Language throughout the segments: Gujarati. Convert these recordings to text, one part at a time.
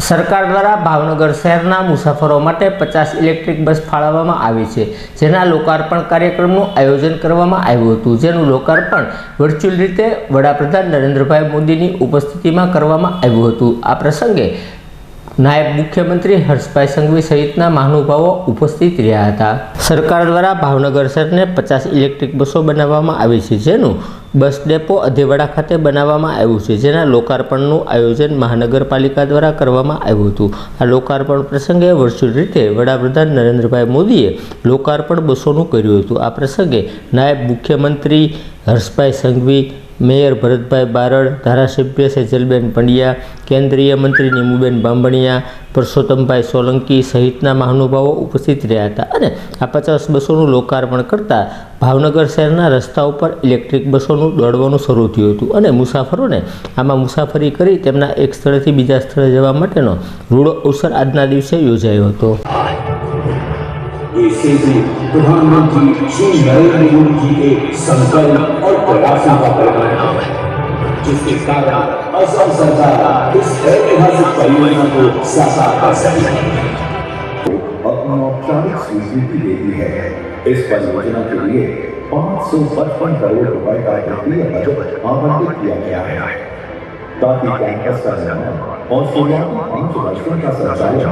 સરકાર દ્વારા ભાવનગર શહેરના મુસાફરો માટે 50 ઇલેક્ટ્રિક બસ ફાળવવામાં આવી છે, જેના લોકાર્પણ કાર્યક્રમનું આયોજન કરવામાં આવ્યું હતું, જેનું લોકાર્પણ વર્ચ્યુઅલ રીતે વડાપ્રધાન નરેન્દ્રભાઈ મોદીની ઉપસ્થિતિમાં કરવામાં આવ્યું હતું। આ પ્રસંગે નાયબ મુખ્યમંત્રી હર્ષભાઈ સંઘવી સહિતના મહાનુભાવો ઉપસ્થિત રહ્યા હતા। સરકાર દ્વારા ભાવનગર શહેરને 50 ઇલેક્ટ્રિક બસો બનાવવામાં આવી છે, જેનું બસ ડેપો અધેવાડા ખાતે બનાવવામાં આવ્યું છે, જેના લોકાર્પણનું આયોજન મહાનગરપાલિકા દ્વારા કરવામાં આવ્યું હતું। આ લોકાર્પણ પ્રસંગે વર્ચ્યુઅલ રીતે વડાપ્રધાન નરેન્દ્રભાઈ મોદીએ લોકાર્પણ બસોનું કર્યું હતું। આ પ્રસંગે નાયબ મુખ્યમંત્રી હર્ષભાઈ સંઘવી, મેયર ભરતભાઈ બારડ, ધારાસભ્ય સેજલબેન પંડ્યા, કેન્દ્રીય મંત્રી નીમુબેન બાંભણિયા, પરસોત્તમભાઈ સોલંકી સહિતના મહાનુભાવો ઉપસ્થિત રહ્યા હતા અને આ 50 બસોનું લોકાર્પણ કરતા ભાવનગર શહેરના રસ્તા ઉપર ઇલેક્ટ્રિક બસોનું દોડવાનું શરૂ થયું હતું અને મુસાફરોને આમાં મુસાફરી કરી તેમના એક સ્થળેથી બીજા સ્થળે જવા માટેનો રૂડો અવસર આજના દિવસે યોજાયો હતો। प्रधानमंत्री श्री नरेंद्र मोदी जी के संकल्प और प्रयासों का परिणाम है, जिसके कारण असम सरकार इस ऐतिहासिक परियोजना को साकार कर सकी है। अपनी औपचारिक स्वीकृति दे दी है। इस परियोजना के लिए 555 करोड़ रुपए का वित्तीय बजट आवंटित किया गया है, ताकि कैंपस का निर्माण और शुरुआती 5 वर्षों का संचालन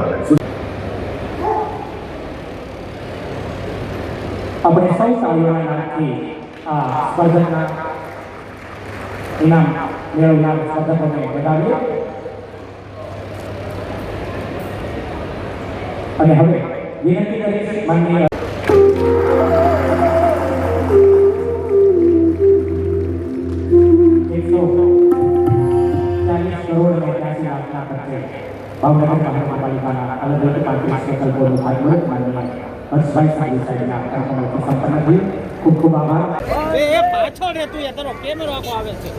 अपने सही तालीमों आ स्पर्धक इनाम मेळवनार स्पर्धकोने વધાવીએ અને હવે વિનંતી કરીશ માનનીય 140 કરોડ 85 લાખના ખર્ચે ભાવનગર મહાનગરપાલિકાના અલગ અલગ 35 પ્રકલ્પોનું ખાતમુહૂર્ત માનનીય હર્ષભાઈ સંઘવી સાહેબના કાર્યક્રમથી સંપન્ન થયું। ખૂબ ખૂબ આભાર। એ પાછળ રે તું યાર, તારો કેમેરો આખો આવે છે।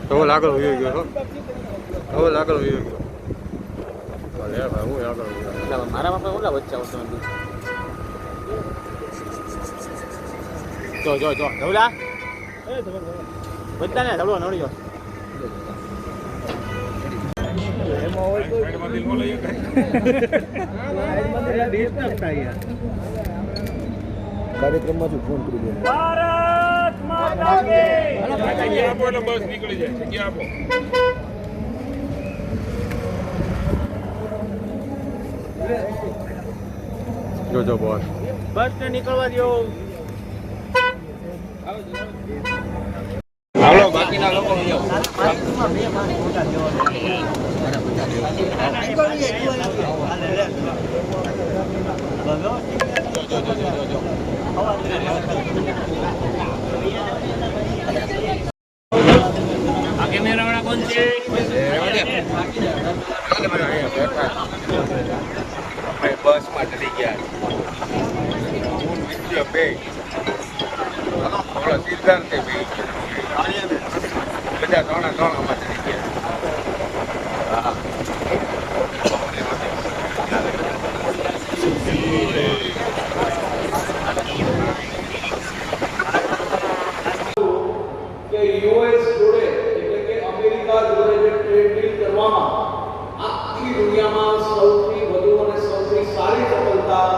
હવે લાગલ હોઈ ગયો, હવે લાગલ હોઈ ગયો, લે ભાઈ હું આગળ હોઈ મારા બાપા ઓલા વચ્ચે આવતો જો જો જો ધવલા બધાને ધવલો નડ્યો કાર્યક્રમમાંથી ફોન કરી દે। બસ નીકળી જાય, જગ્યા આપો। જોજો બોસ, બસ ને નીકળવા દો। હાલો બાકીના લોકો आगे मेरा वाला कौन से બસ માં ચડી ગયા બે સિદ્ધાંત બધા ત્રણમાં ચડી ગયા। યુએસ જોડે એટલે કે અમેરિકા જોડે જે ટ્રેડ ડીલ કરવામાં આખી દુનિયામાં સૌથી વધુ અને સૌથી સારી સફળતા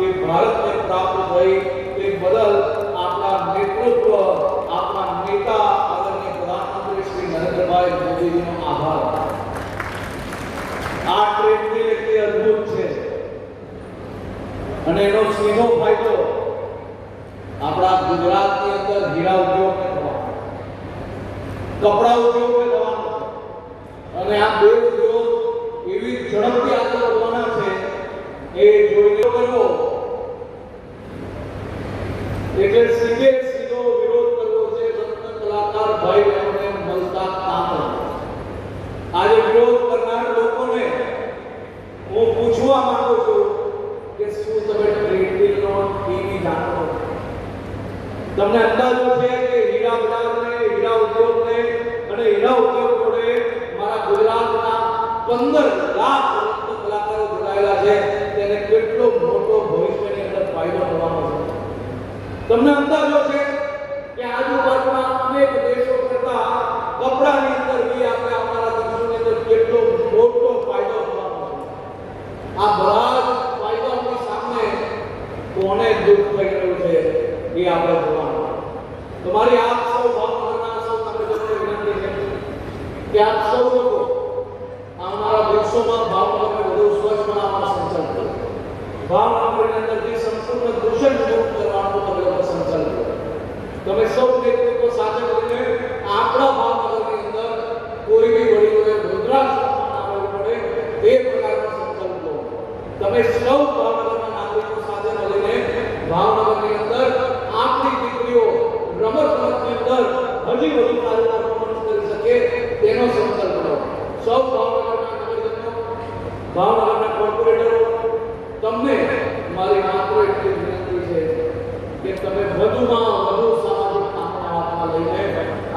એ ભારતને પ્રાપ્ત થઈ તે બદલ આપણા નેતૃત્વ, આપણા નેતા આદરણીય પ્રધાનમંત્રી શ્રી નરેન્દ્રભાઈ મોદીજીનો આભાર। આ ટ્રેડ ડીલ એટલી અદ્ભુત છે અને એનો સીધો ફાયદો આપણા ગુજરાતની અંદર હીરા ઉદ્યોગને કપડા ઉદ્યોગને થવાનો અને આ બે ઉદ્યોગ એવી ઝડપથી આગળ વધવાના છે એ જોઈને કરવો એટલે સીધો વિરોધ કરવો છે રત્ન કલાકાર ભાઈ બહેનોને મળતા કામ। આજે વિરોધ કરનાર લોકોને હું પૂછવા માંગુ છું કે શું તમે ટ્રેડ ડીલનો તમને અંદાજો છે કે હીરા બજારને, હીરા ઉદ્યોગને અને હીરા ઉદ્યોગ જોડે મારા ગુજરાતના 15 લાખ કલાકારો જોડાયેલા છે, તેને કેટલો મોટો ભવિષ્યની અંદર ફાયદો થવાનો છે. તમને અંદાજો છે કે આજુબાજુના અનેક દેશો કરતા કપડાની અંદર બી આપણે અમારા દેશોની અંદર કેટલો મોટો ફાયદો થવાનો છે. આ બધા જ ફાયદાઓની સામે કોને દુઃખ થઈ રહ્યું છે એ આપણે જોવાનું. તમારી આપ સૌ ભાવનગરના સૌ નાગરિકોને વિનંતી છે કે આપ સૌ લોકો આવનારા દિવસોમાં ભાવનગરને વધુ સ્વચ્છ બનાવવાનો સંકલ્પ કરો. ભાવનગરની અંદરથી સંપૂર્ણ દૂષણ મુક્ત કરવાનો તમે લોકો સંકલ્પ કરો. તમે સૌ નેતૃત્વ સાથે મળીને આપણા ભાવનગરની અંદર કોઈ બી વડીલોને રુદ્રાક્ષ ના આવવું પડે તે પ્રકારનો સંકલ્પ લો. તમે સૌ ભાવનગરના નાગરિકો સાથે મળીને ભાવનગરની અંદર આપણી દીકરીઓ રમતની અંદર હજી વધુ સારું પરફોર્મન્સ કરી શકે તેનો સંકલ્પ લો. સૌ ભાવનગરના નાગરિકો, ભાવનગરના કોર્પોરેટરો, તમને મારી માત્ર એટલી વિનંતી છે કે તમે વધુમાં વધુ સામાજિક કામના હાથમાં લઈને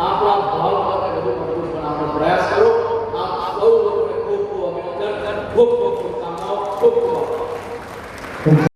આપણા ભાવનગરને વધુ મજબૂત બનાવવાનો પ્રયાસ કરો. આપ સૌ લોકોને ખૂબ ખૂબ અભિનંદન, ખૂબ ખૂબ શુભકામનાઓ, ખૂબ ખૂબ આભાર.